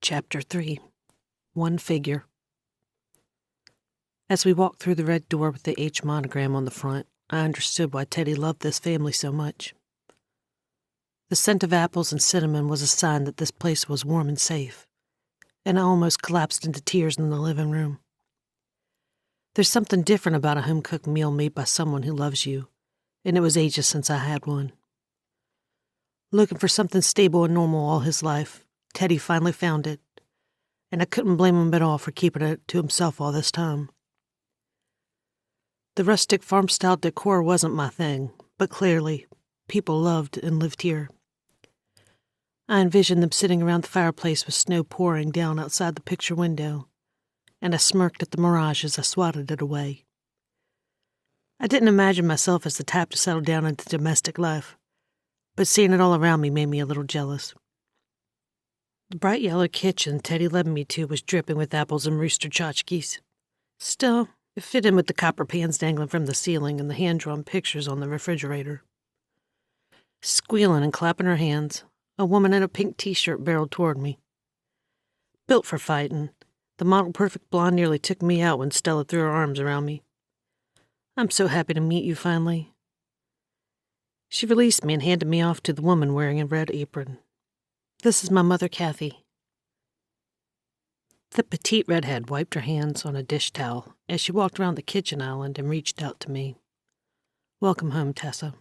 Chapter 3. One Figure. As we walked through the red door with the H monogram on the front, I understood why Teddy loved this family so much. The scent of apples and cinnamon was a sign that this place was warm and safe, and I almost collapsed into tears in the living room. There's something different about a home-cooked meal made by someone who loves you, and it was ages since I had one. Looking for something stable and normal all his life, Teddy finally found it, and I couldn't blame him at all for keeping it to himself all this time. The rustic farm-style decor wasn't my thing, but clearly, people loved and lived here. I envisioned them sitting around the fireplace with snow pouring down outside the picture window, and I smirked at the mirage as I swatted it away. I didn't imagine myself as the type to settle down into domestic life, but seeing it all around me made me a little jealous. The bright yellow kitchen Teddy led me to was dripping with apples and rooster tchotchkes. Still, it fit in with the copper pans dangling from the ceiling and the hand-drawn pictures on the refrigerator. Squealing and clapping her hands, a woman in a pink t-shirt barreled toward me. Built for fighting, the model-perfect blonde nearly took me out when Stella threw her arms around me. "I'm so happy to meet you finally." She released me and handed me off to the woman wearing a red apron. "This is my mother, Kathy." The petite redhead wiped her hands on a dish towel as she walked around the kitchen island and reached out to me. "Welcome home, Tessa."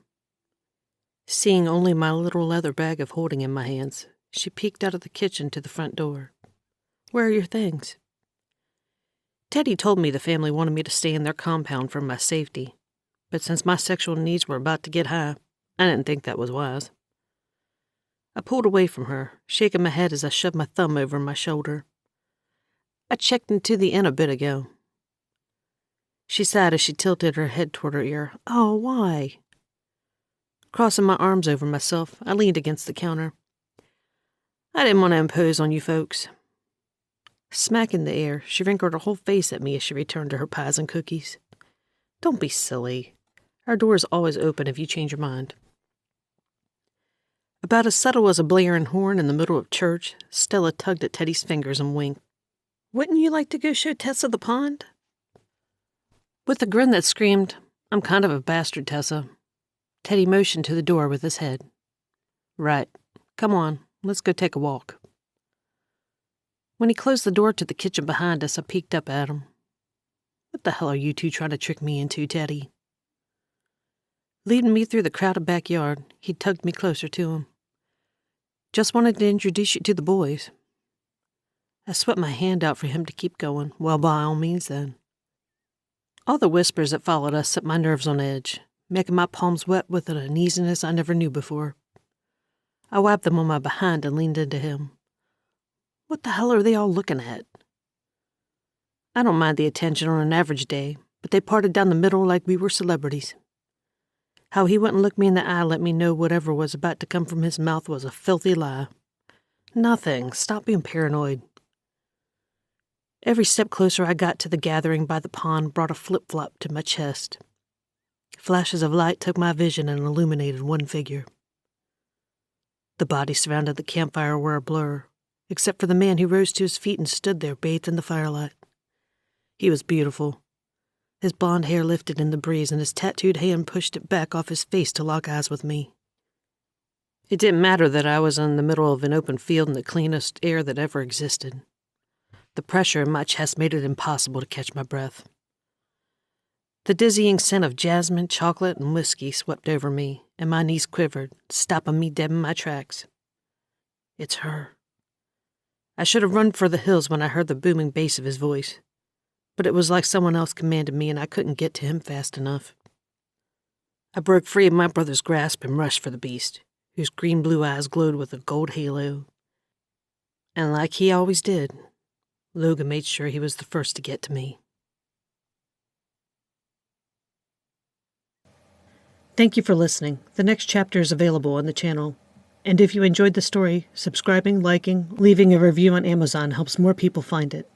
Seeing only my little leather bag of holding in my hands, she peeked out of the kitchen to the front door. "Where are your things?" Teddy told me the family wanted me to stay in their compound for my safety, but since my sexual needs were about to get high, I didn't think that was wise. I pulled away from her, shaking my head as I shoved my thumb over my shoulder. "I checked into the inn a bit ago." She sighed as she tilted her head toward her ear. "Oh, why?" Crossing my arms over myself, I leaned against the counter. "I didn't want to impose on you folks." Smack in the air, she wrinkled her whole face at me as she returned to her pies and cookies. "Don't be silly. Our door is always open if you change your mind." About as subtle as a blaring horn in the middle of church, Stella tugged at Teddy's fingers and winked. "Wouldn't you like to go show Tessa the pond?" With a grin that screamed, "I'm kind of a bastard, Tessa," Teddy motioned to the door with his head. "Right. Come on, let's go take a walk." When he closed the door to the kitchen behind us, I peeked up at him. "What the hell are you two trying to trick me into, Teddy?" Leading me through the crowded backyard, he tugged me closer to him. "Just wanted to introduce you to the boys." I swept my hand out for him to keep going. "Well, by all means, then." All the whispers that followed us set my nerves on edge, making my palms wet with an uneasiness I never knew before. I wiped them on my behind and leaned into him. "What the hell are they all looking at?" I don't mind the attention on an average day, but they parted down the middle like we were celebrities. How he wouldn't look me in the eye let me know whatever was about to come from his mouth was a filthy lie. "Nothing. Stop being paranoid." Every step closer I got to the gathering by the pond brought a flip-flop to my chest. Flashes of light took my vision and illuminated one figure. The bodies surrounding the campfire were a blur, except for the man who rose to his feet and stood there bathed in the firelight. He was beautiful. His blonde hair lifted in the breeze, and his tattooed hand pushed it back off his face to lock eyes with me. It didn't matter that I was in the middle of an open field in the cleanest air that ever existed. The pressure in my chest made it impossible to catch my breath. The dizzying scent of jasmine, chocolate, and whiskey swept over me, and my knees quivered, stopping me dead in my tracks. It's her. I should have run for the hills when I heard the booming bass of his voice, but it was like someone else commanded me and I couldn't get to him fast enough. I broke free of my brother's grasp and rushed for the beast, whose green-blue eyes glowed with a gold halo. And like he always did, Logan made sure he was the first to get to me. Thank you for listening. The next chapter is available on the channel. And if you enjoyed the story, subscribing, liking, leaving a review on Amazon helps more people find it.